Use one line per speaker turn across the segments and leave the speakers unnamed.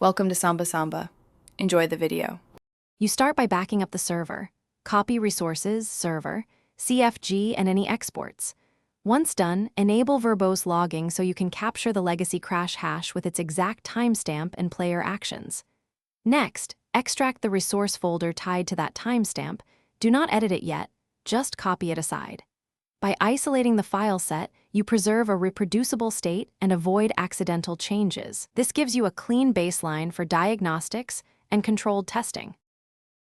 Welcome to Samba Samba. Enjoy the video.
You start by backing up the server. Copy resources, server, CFG, and any exports. Once done, enable verbose logging so you can capture the legacy crash hash with its exact timestamp and player actions. Next, extract the resource folder tied to that timestamp. Do not edit it yet, just copy it aside. By isolating the file set, you preserve a reproducible state and avoid accidental changes. This gives you a clean baseline for diagnostics and controlled testing.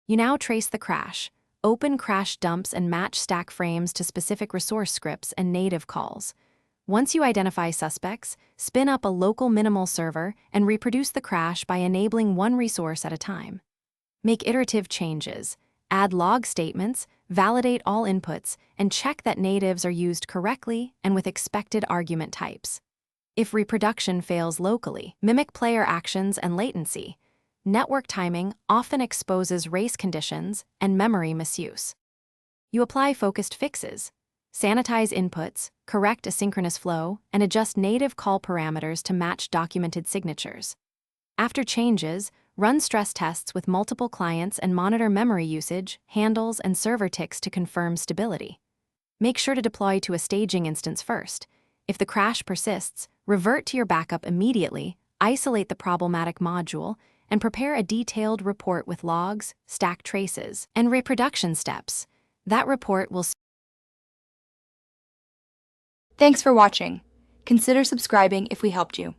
You now trace the crash. Open crash dumps and match stack frames to specific resource scripts and native calls. Once you identify suspects, spin up a local minimal server and reproduce the crash by enabling one resource at a time. Make iterative changes. Add log statements, validate all inputs, and check that natives are used correctly and with expected argument types. If reproduction fails locally, mimic player actions and latency. Network timing often exposes race conditions and memory misuse. You apply focused fixes. Sanitize inputs, correct asynchronous flow, and adjust native call parameters to match documented signatures. After changes, run stress tests with multiple clients and monitor memory usage, handles, and server ticks to confirm stability. Make sure to deploy to a staging instance first. If the crash persists, revert to your backup immediately, isolate the problematic module, and prepare a detailed report with logs, stack traces, and reproduction steps. That report will...
Thanks for watching. Consider subscribing if we helped you.